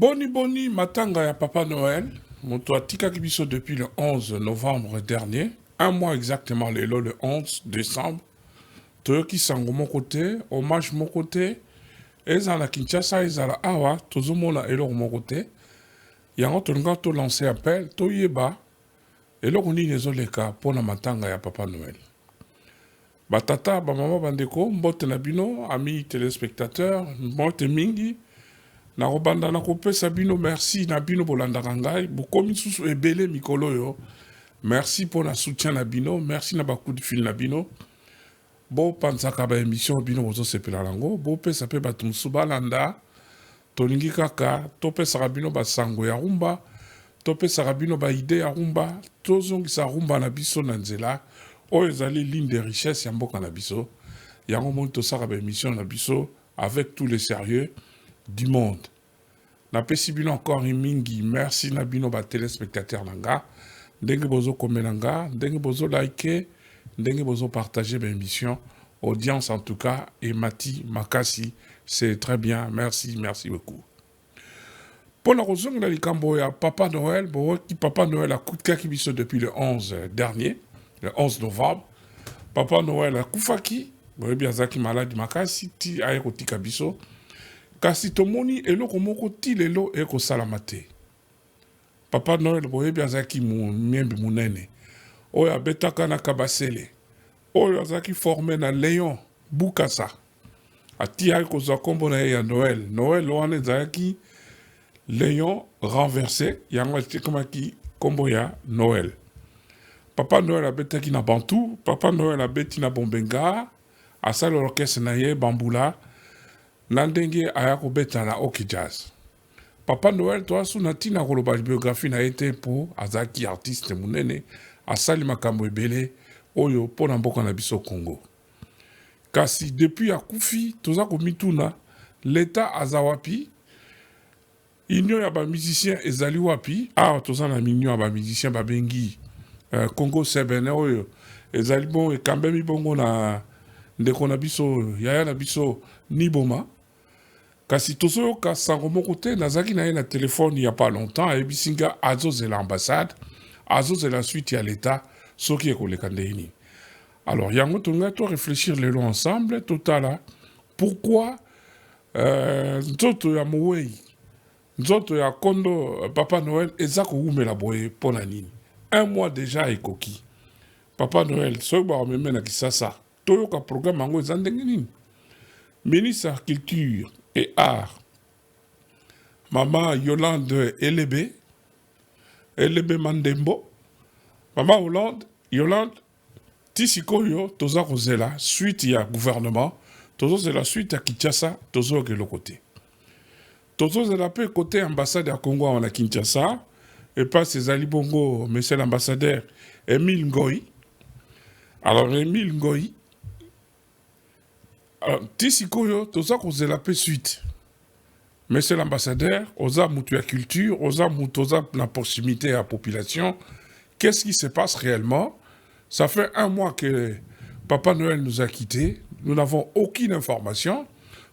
Boni boni matanga ya Papa Noël, moto atika kibiso depuis le 11 novembre dernier, un mois exactement le 11 décembre. Toyoki sango mon côté, hommage mon côté, ezala Kinshasa ezala awa, tozomona eloko mon côté. Yango tolinga to lancer appel, toyeba eloko nini ezoleka pona matanga ya Papa Noël. Batata, bamama bandeko, mbote na bino, amis téléspectateurs, mbote mingi, na robanda na kopesa bino merci na bino bolandaka ngai bokomi susu ebele mikolo yo. Merci pour la soutien na bino, merci na coup de fil na bino. Bo panzaka ba émission bino bozo sepela lango, bo pesa pe bato musu balanda. Tolingi kaka, to pesa bino ba sango ya rumba, to pesa bino ba idée ya rumba, tozongisa rumba na biso na nzela. Oyo ezali ligne de richesse ya mboka na biso. Yango mo tosaka ba émission na biso avec tout le sérieux du monde. Na pesi bino encore mingi, merci na bino ba téléspectateurs nanga. Ndenge bozo komenanga, ndenge bozo like, ndenge bozo partager ba émission. Audience en tout cas, et Mati Makasi, c'est très bien, merci, merci beaucoup. Pour la raison de likambo ya Papa Noël, Papa Noël a coûté kibiso depuis le 11 dernier, le 11 novembre. Papa Noël a koufaki, bien zaki malade Makasi, ti aye kotika biso. Kasi tomoni eloko moko ti lelo eko salamate. Papa Noël boye biazaki miembe munene. Oyo abetaka na kabasele. Oyo azaki formé na Léon Bukasa. Ati ay kozwa kombo na ya Noël. Noël wana ezaki Léon renversé. Yango ati komaki kombo ya Noël. Papa Noël abetaki na Bantu. Papa Noël abeti na Bombenga. Asali orchestre na ye Bambula. Nandenge ayako beta na Oki Jazz. Papa Noël toa suna tina koloba biographie na ete po azaki artiste munene asali makambo ebele oyo pona mboka na biso Congo. Kasi depuis akufi toza komituna l'état azawapi union ya ba musicien ezali wapi toza na union ya ba musicien babengi Congo sebene oyo ezali bon ekambemi bongo na ndeko na biso yaya na biso Niboma. Kasi tozo ka sango moko te nazaki na ye na téléphone il y a pas longtemps et bisinga azoze l'ambassade azoze la suite ya l'état soki ekoleka ndeni. Alors yango tonga to réfléchir lelo ensemble totala pourquoi nzoto ya Mowei nzoto ya kondo Papa Noël ezako umela boye pona nini. Un mois déjà ekoki. Papa Noël soki ba omeme na Kisasa toyoka programme yango ezandenge nini. Ministre de la Culture et Art, Maman Yolande Elebe Mandembo, Maman Yolande, Tisikoyo, Toza Rosela, suite ya gouvernement, Tozo c'est la suite à Kinshasa, Tozo ke le côté. Tozo c'est la paix côté ambassade à Congo en la Kinshasa, et pas ses Ali Bongo, monsieur l'ambassadeur Émile Ngoyi. Alors Émile Ngoyi, Tisikoyo, toza koze la paix suite. Monsieur l'ambassadeur, oza mutu ya culture, oza la proximité à la population. Qu'est-ce qui se passe réellement? Ça fait un mois que Papa Noël nous a quittés. Nous n'avons aucune information.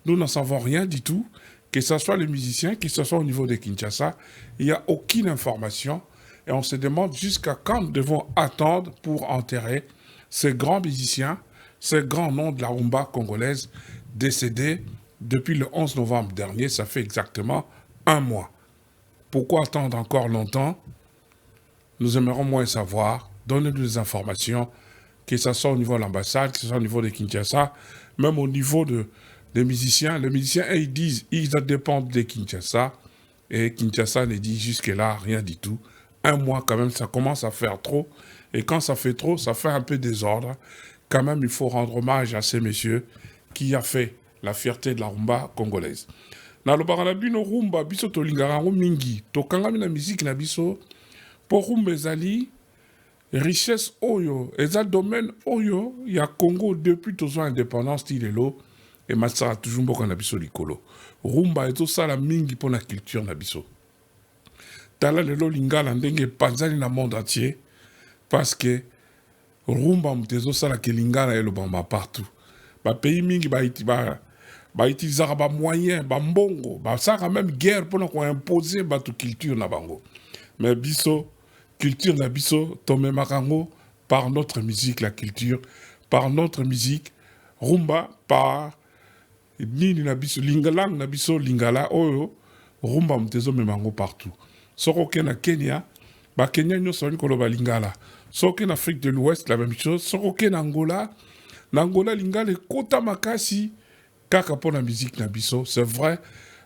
Nous n'en savons rien du tout. Que ce soit les musiciens, que ce soit au niveau de Kinshasa, il n'y a aucune information. Et on se demande jusqu'à quand nous devons attendre pour enterrer ces grands musiciens, ce grand nom de la rumba congolaise décédé depuis le 11 novembre dernier, ça fait exactement un mois. Pourquoi attendre encore longtemps? Nous aimerions moins savoir, donnez-nous des informations, que ce soit au niveau de l'ambassade, que ce soit au niveau de Kinshasa, même au niveau des musiciens. Les musiciens, ils disent, ils dépendent de Kinshasa, et Kinshasa ne dit jusque-là rien du tout. Un mois quand même, ça commence à faire trop, et quand ça fait trop, ça fait un peu désordre. Quand même, il faut rendre hommage à ces messieurs qui a fait la fierté de la rumba congolaise. Na lobaka na bino rumba biso tolingaka ngo mingi tokangami na musique na biso po rumba ezali richesse oyo eza domaine oyo ya Congo depuis tozwa indépendance ti lelo et masara toujours mboka na biso likolo. Rumba ezosala mingi po na culture na biso. Tala lelo lingala ndenge panzani na monde entier parce que rumba mtezo sala ke lingala elobamba partout. Ba pays mingi ba utilisera ba moyen ba mbongo ba saka même guerre pour qu'on imposer ba toute culture na bango. Mais biso culture na biso tomé makango par notre musique la culture, par notre musique rumba par nini na biso lingala na biso lingala oyo rumba mtezo memango partout. Soko ke na Kenya ba Kenya nyo soni koloba lingala. Soko en Afrique de l'Ouest la même chose. Soko ke na Angola lingala kota makasi kaka pour la musique na biso. C'est vrai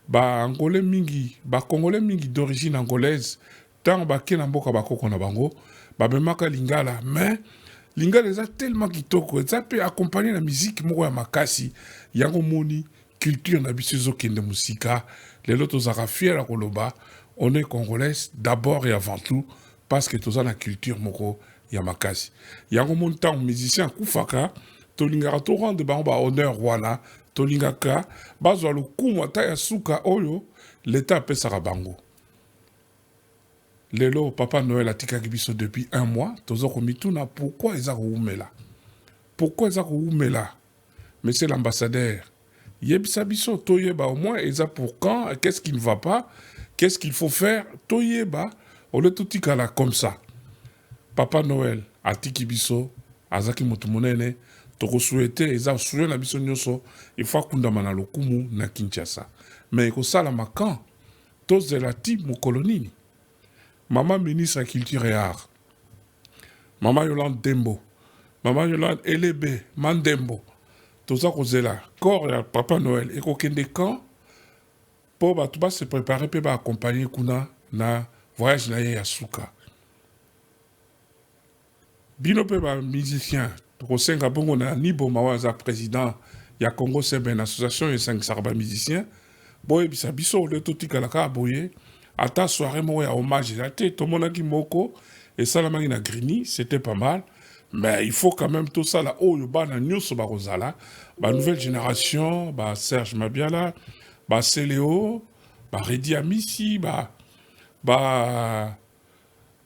ba angolais mingi ba congolais mingi d'origine angolaise tant ba ke na mboka ba koko na bango ba memaka lingala mais lingala eza tellement kitoko eza pe accompagner la musique moko ya makasi yango moni culture na biso ezokende musika lelo tozaka fier ya koloba on est congolais d'abord et avant tout parce que toza na culture moko ya makasi yango moni ntango musicien akufaka tolingaka torendre bango ba honneur wana tolingaka bazwa lokumu ata ya suka oyo leta apesaka bango. Lelo Papa Noël atikaki biso depuis 1 mois tozo komituna pourquoi eza koumela monsieur l'ambassadeur yebisa biso toyeba au moins eza pour quand qu'est-ce qui ne va pas qu'est-ce qu'il faut faire toyeba ole totikala comme ça. Papa Noël atiki biso azaki motu monene toko souhaiter eza souhaiter na biso nyonso il faut kundama na lokumu na Kinshasa mais ekosala makan tozela ti mokolonini. Maman ministre de la Culture et Art, Maman Yolande Dembo, Maman Yolande Elebe, Mandembo, tout ça qu'on là, corps et Papa Noël, et qu'on kende quand, pour se préparer, pour accompagner Kuna na voyage na Yasuka. Bino pe ba musicien, to senga bongo na Nibo Mawaza président, ya Congo c'est une association et 5 sarba musiciens, boye bisa biso le toti kalaka boye. Ata soirée moi à hommage tout le monde qui moko et ça la marine grini c'était pas mal mais il faut quand même tout ça là oh yoba na nyuso ba rozala ba nouvelle génération ba Serge Mabiala ba Céléo ba Redi Amisi ba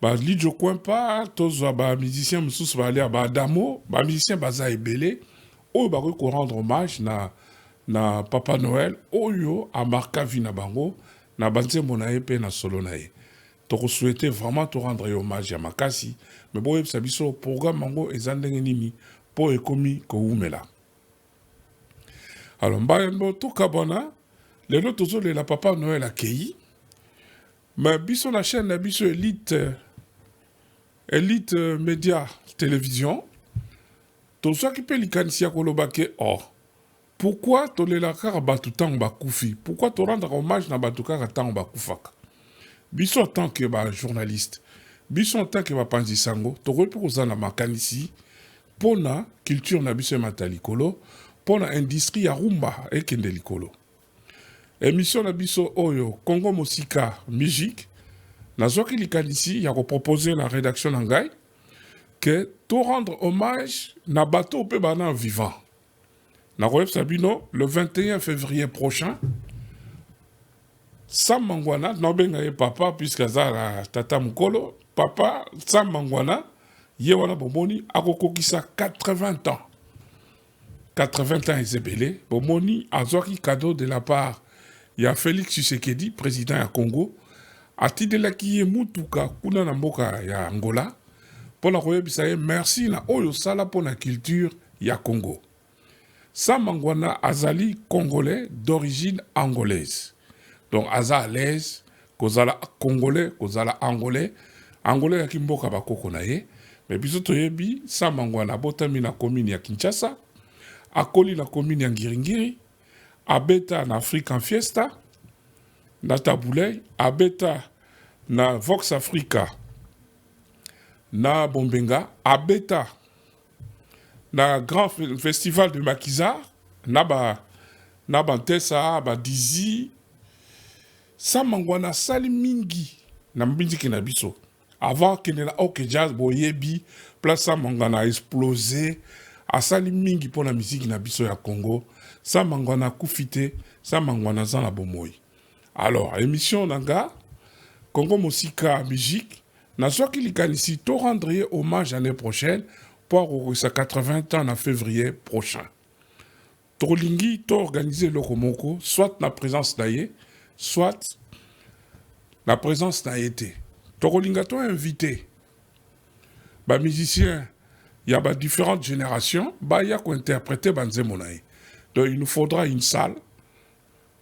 Lidjo Kwempa tozo ba musicien mususu ba aller ba Damo ba musicien baza ebele oh ba ko rendre hommage na Papa Noël oyo a marqué vie na bango na banzembo na ye pe na solo na ye toko souhaiter vraiment te rendre hommage ya makasi mais boye biso programme mango eza ndenge nini po ekomi ko umela. Alors mbayembo to kabona lelo tozolela Papa Noël akei mais biso na chaîne na biso Elite Média Télévision tozo ki pe likanisi ya koloba ke pourquoi tolela kaka batu tango bakufi? Pourquoi to rendre hommage na batu kaka tango bakufaka? Biso en tant que journaliste, biso en tant que panzisango, to repo kozana makanisi pona culture na biso matalikolo, pona industrie ya rumba ekende likolo. Émission na biso oyo Congo Mosika Musique, nazoki likanisi ya ko proposer la rédaction na ngai que to rendre hommage na bato pe bana vivant. Naroyeb Sabino, le 21 février prochain, Sam Mangwana, Nobenga papa, puisque ça tata Mukolo, papa, Sam Mangwana, Yewana Bomoni, Akokokisa 80 ans. 80 ans Ezebele, Bomoni, Azwaki cadeau de la part, il y a Félix Tshisekedi, président ya Congo, Ati de la Kiye Mutuka, Kuna Namboka ya Angola, pour la Royeb merci na Oyo Sala pour la culture ya Congo. Sam Mangwana azali congolais d'origine angolaise. Donc aza à l'aise, kozala congolais, kozala angolais, angolais ya kimboka bakoko na ye, mais biso toyebi Sam Mangwana botami na commune ya Kinshasa, akoli na commune ya Ngiringiri, abeta na Afrique en Fiesta, na Tabulei, abeta na Vox Africa, na Bombenga, abeta na grand festival de Maquisard, na Ntesa, Dizi, Sam Mangwana sali mingi, na mbinzi na biso. Avant que na ok jazz boyebi, place Sam Mangwana a explosé, a sali mingi pour la musique na biso ya Congo. Sam Mangwana kufite, Sam Mangwana zana bomoi. Alors, émission nanga, Congo Mosika Musique, na soki likanisi to rendre hommage l'année prochaine, pour sa 80 ans en février prochain. Tolingi, to organiser le Romoko, soit la présence d'ailleurs, soit la présence n'a été. Tolinga, to invité. Bah, musicien, il y a différentes générations, bah, il y a qu'à interpréter Banzemonaï. Donc, il nous faudra une salle,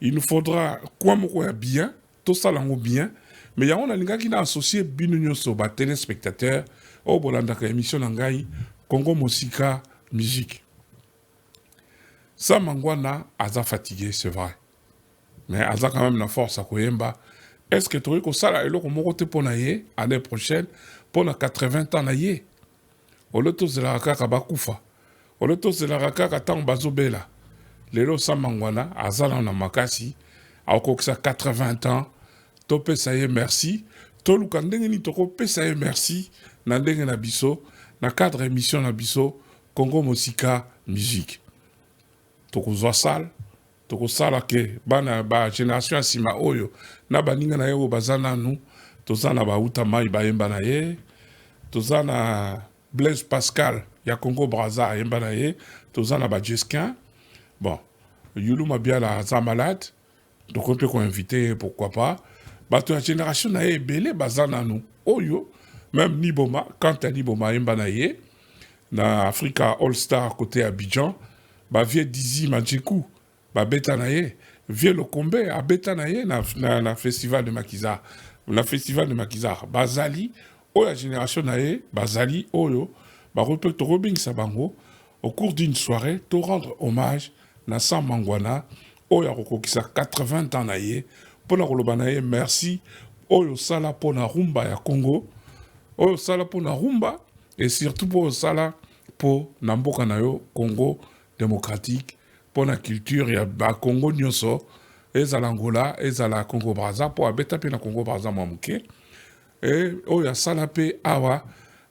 il nous faudra quoi bien, tout ça là bien, mais il y a un gars qui a associé Binunyo Soba, téléspectateur, au Bolandaka émission Nangai, Congo Mosika, musique. Ça, Mangwana, Aza fatigué, c'est vrai. Mais Aza quand même la force à Koyemba. Est-ce que tu as ça là, et là, comment tu pour l'année prochaine, pour 80 ans, naïe? Au loto de la raka kabakufa. Au loto de la raka katang bazobela. Lelo sa Mangwana, Aza na makasi, a okoksa 80 ans, tope ça y merci. Toluka ndenge ni toko pe ça y merci. Na ndenge na biso, na cadre émission na biso, Congo Mosika, musique. Tokozwa sal, tokozala ke bana ba génération asima oyo na baninga na yo bazana nu tozana ba uta mai ba yemba na ye tozana Blaise Pascal ya Congo Brazza yemba na ye tozana ba Jesquin bon Yulu Mabiala za malade donc on peut qu'on inviter pourquoi pas bato ya génération na ye belé bazana nu oyo même Niboma quand Niboma yemba na ye na Africa All Star côté Abidjan ba vie Dizi Madjekou, ba Betanaye, vie Lokombe, a Betanaye na festival de Makizar. Na festival de Makizar. Bazali, oh la génération naye, Bazali, oyo, ba repete Robin Sabango, au cours d'une soirée, to rendre hommage na Sam Mangwana, oya roko qui sa 80 ans naye, pona kolobanaye, merci, oyo sala pona rumba ya Congo, oyo sala pona rumba, et surtout pour sala po namboka na yo Congo démocratique pour la culture ya ba Congo nyonso ezala Angola ezala Congo Brazza pour abeta pe na Congo Brazza mamuke et oya sala pe awa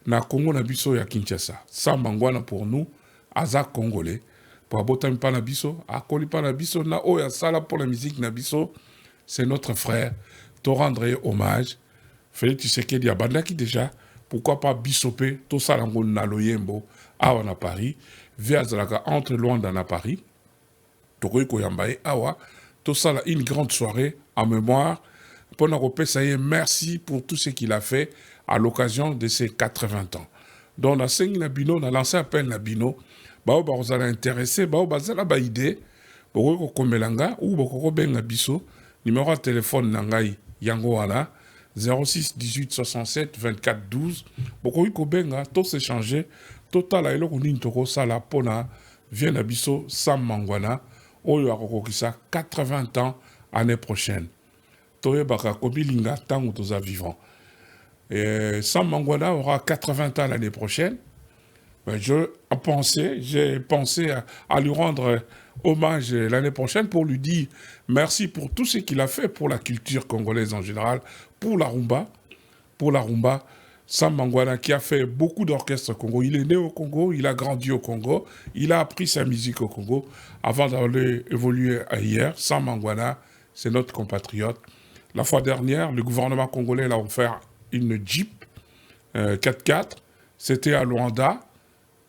na Congo na biso ya Kinshasa sa Mangwana pour nous aza congolais pour abota pa na biso akoli pa na biso na oya sala pour la musique na biso c'est notre frère to rendre hommage Félix Tshisekedi ya bandaki déjà pourquoi pas bisope to sala ngo na loyembo awa na Paris vers entre Luanda et Paris, Tokoyko Yambaye Awa, tout ça là, une grande soirée en mémoire. Pour merci pour tout ce qu'il a fait à l'occasion de ses 80 ans. Donc, on a saigné Nabino, on a lancé appel Nabino, vous allez intéresser, vous allez idée, vous komelanga ou vous benga biso, numéro de téléphone Nangai Yango Wana, 06 18 67 24 12, vous benga, tout s'échanger. Total a eloko nini toko sala pona vient na biso Sam Mangwana oyo akokokisa 80 ans année prochaine. Toye baka kobilinga tango toza vivant. Et Sam Mangwana aura 80 ans l'année prochaine. Ben j'ai pensé à lui rendre hommage l'année prochaine pour lui dire merci pour tout ce qu'il a fait pour la culture congolaise en général, pour la rumba. Sam Mangwana qui a fait beaucoup d'orchestres au Congo. Il est né au Congo, il a grandi au Congo, il a appris sa musique au Congo avant d'aller évoluer ailleurs. Sam Mangwana, c'est notre compatriote. La fois dernière, le gouvernement congolais l'a offert une Jeep 4x4. C'était à Luanda.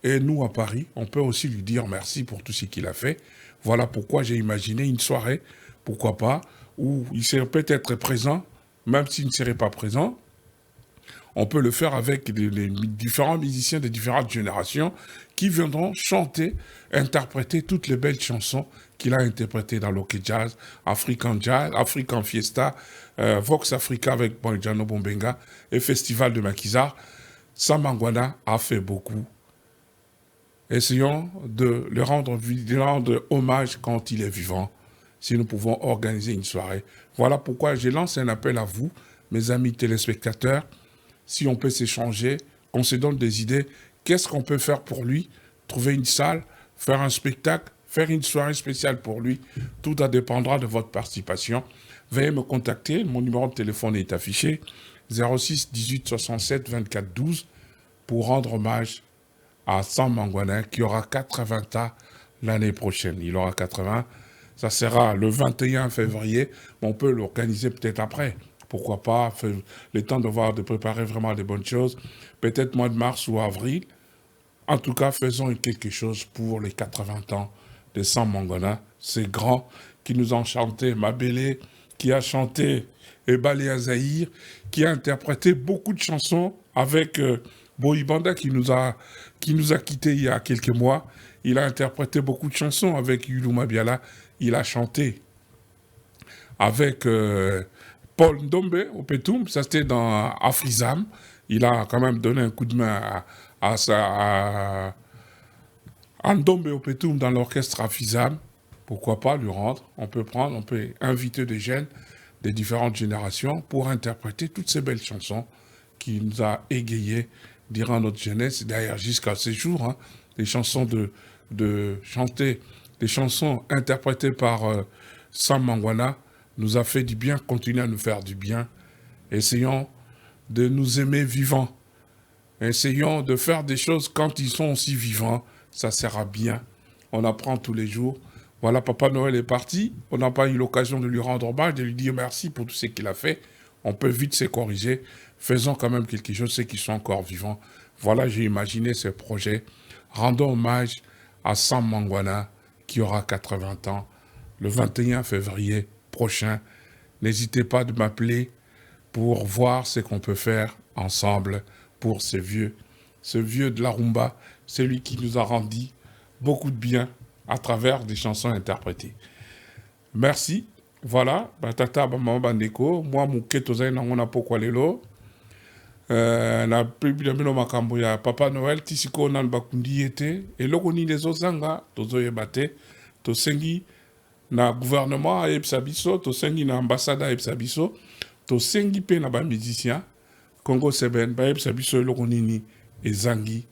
Et nous, à Paris, on peut aussi lui dire merci pour tout ce qu'il a fait. Voilà pourquoi j'ai imaginé une soirée, pourquoi pas, où il serait peut-être présent, même s'il ne serait pas présent. On peut le faire avec les différents musiciens de différentes générations qui viendront chanter, interpréter toutes les belles chansons qu'il a interprétées dans l'Ok Jazz, African Fiesta, Vox Africa avec Bonjano Bombenga et Festival de Makizar. Sam Mangwana a fait beaucoup. Essayons de le rendre hommage quand il est vivant, si nous pouvons organiser une soirée. Voilà pourquoi je lance un appel à vous, mes amis téléspectateurs. Si on peut s'échanger, qu'on se donne des idées, qu'est-ce qu'on peut faire pour lui? Trouver une salle, faire un spectacle, faire une soirée spéciale pour lui. Tout dépendra de votre participation. Veuillez me contacter, mon numéro de téléphone est affiché, 06 18 67 24 12, pour rendre hommage à Sam Mangwana qui aura 80 ans l'année prochaine. Il aura 80, ça sera le 21 février, mais on peut l'organiser peut-être après. Pourquoi pas, le temps de préparer vraiment des bonnes choses, peut-être mois de mars ou avril. En tout cas, faisons quelque chose pour les 80 ans de Sam Mangwana, ces grands qui nous ont chanté Mabélé, qui a chanté Ebalé Azaïr, qui a interprété beaucoup de chansons avec Boy Banda qui nous a quittés il y a quelques mois. Il a interprété beaucoup de chansons avec Yulou Mabiala. Il a chanté avec Paul Ndombe au Pétoum, ça c'était dans Afrizam. Il a quand même donné un coup de main à Ndombe au Pétoum dans l'orchestre Afrizam. Pourquoi pas lui rendre? On peut inviter des jeunes des différentes générations pour interpréter toutes ces belles chansons qui nous a égayés durant notre jeunesse, d'ailleurs jusqu'à ces jours, hein, des chansons de chanter, des chansons interprétées par Sam Mangwana nous a fait du bien, continue à nous faire du bien. Essayons de nous aimer vivants. Essayons de faire des choses quand ils sont aussi vivants. Ça sert à bien. On apprend tous les jours. Voilà, Papa Noël est parti. On n'a pas eu l'occasion de lui rendre hommage, de lui dire merci pour tout ce qu'il a fait. On peut vite se corriger. Faisons quand même quelque chose, ceux qui sont encore vivants. Voilà, j'ai imaginé ce projet. Rendons hommage à Sam Mangwana, qui aura 80 ans, le 21 février prochain. N'hésitez pas de m'appeler pour voir ce qu'on peut faire ensemble pour ce vieux de la rumba, celui qui nous a rendu beaucoup de bien à travers des chansons interprétées. Merci. Voilà, batata maman bandeko, moi muketo zai nangona pokwa lelo. Na bino makambo ya Papa Noël tisiko nan bakundi ete eloko ni les ozanga tozoyeba te tosengi na gouvernement ayebisa biso, tosengi na ambassade ayebisa biso, tosengi pe na bamusicien Congo Seben bayebisa biso eloko nini ezangi,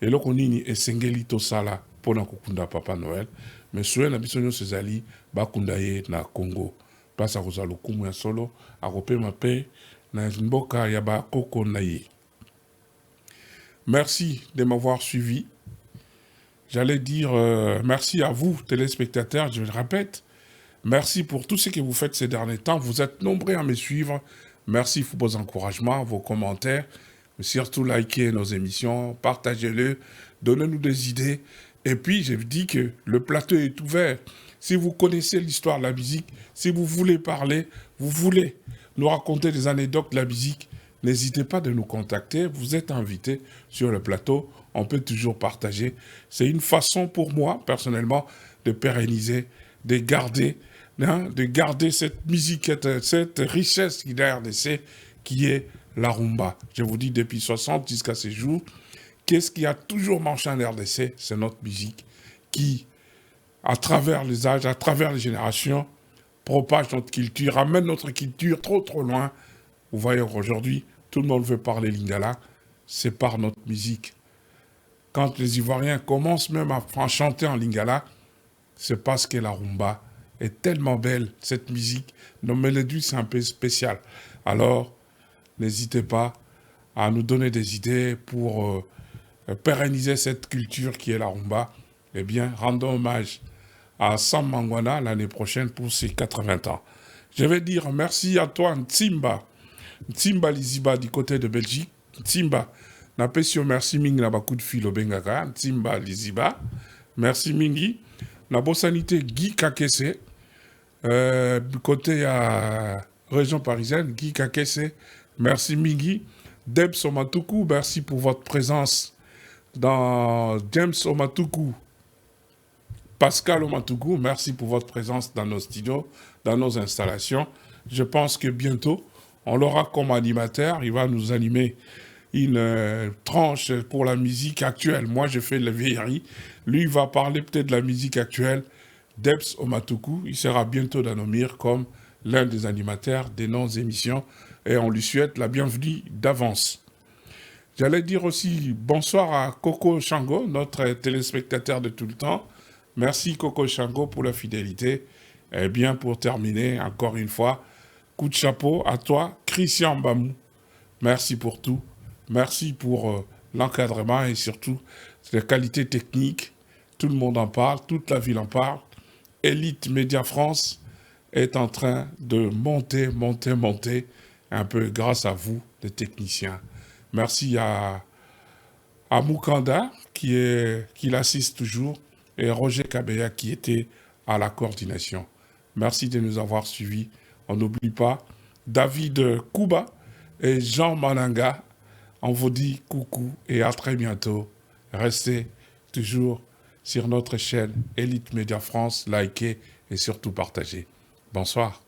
eloko nini esengeli tosala pona kokunda Papa Noël. Mais souhait na biso nyonso ezali bakunda ye na Congo. Pasa kozala lokumu ya solo akopema pe na mboka ya bakoko na ye. Merci de m'avoir suivi. J'allais dire merci à vous, téléspectateurs, je le répète. Merci pour tout ce que vous faites ces derniers temps. Vous êtes nombreux à me suivre. Merci pour vos encouragements, vos commentaires. Mais surtout, likez nos émissions, partagez-le, donnez-nous des idées. Et puis, je vous dis que le plateau est ouvert. Si vous connaissez l'histoire de la musique, si vous voulez parler, vous voulez nous raconter des anecdotes de la musique, n'hésitez pas de nous contacter. Vous êtes invités sur le plateau. On peut toujours partager. C'est une façon pour moi, personnellement, de pérenniser, de garder cette musique, cette richesse qui est la RDC, qui est la rumba. Je vous dis, depuis 60 jusqu'à ces jours, qu'est-ce qui a toujours marché en RDC? C'est notre musique qui, à travers les âges, à travers les générations, propage notre culture, amène notre culture trop loin. Vous voyez aujourd'hui, tout le monde veut parler lingala, c'est par notre musique. Quand les Ivoiriens commencent même à chanter en lingala, c'est parce que la rumba est tellement belle, cette musique, nos mélodies c'est un peu spécial. Alors, n'hésitez pas à nous donner des idées pour pérenniser cette culture qui est la rumba. Eh bien, rendons hommage à Sam Mangwana l'année prochaine pour ses 80 ans. Je vais dire merci à toi, Ntimba Liziba du côté de Belgique. Ntimba, napesio merci mingi na bakou de fil au Bengaka. Ntimba Liziba, merci mingi. Na Bossanité Guy Kakese, du côté à région parisienne, Guy Kakese, merci mingi. Debs Omatuku, merci pour votre présence dans James Omatuku. Pascal Omatuku, merci pour votre présence dans nos studios, dans nos installations. Je pense que bientôt, on l'aura comme animateur. Il va nous animer une tranche pour la musique actuelle. Moi, je fais la vieillerie. Lui, il va parler peut-être de la musique actuelle. Debs Omatuku, il sera bientôt dans nos murs comme l'un des animateurs de nos émissions. Et on lui souhaite la bienvenue d'avance. J'allais dire aussi bonsoir à Coco Shango, notre téléspectateur de tout le temps. Merci Coco Shango pour la fidélité. Et bien pour terminer, encore une fois, coup de chapeau à toi, Christian Bamou. Merci pour tout. Merci pour l'encadrement et surtout les qualités techniques. Tout le monde en parle, toute la ville en parle. Elite Média France est en train de monter, un peu grâce à vous, les techniciens. Merci à Moukanda qui l'assiste toujours. et Roger Kabeya qui était à la coordination. Merci de nous avoir suivis. On n'oublie pas David Kouba et Jean Mananga. On vous dit coucou et à très bientôt. Restez toujours sur notre chaîne Elite Media France, likez et surtout partagez. Bonsoir.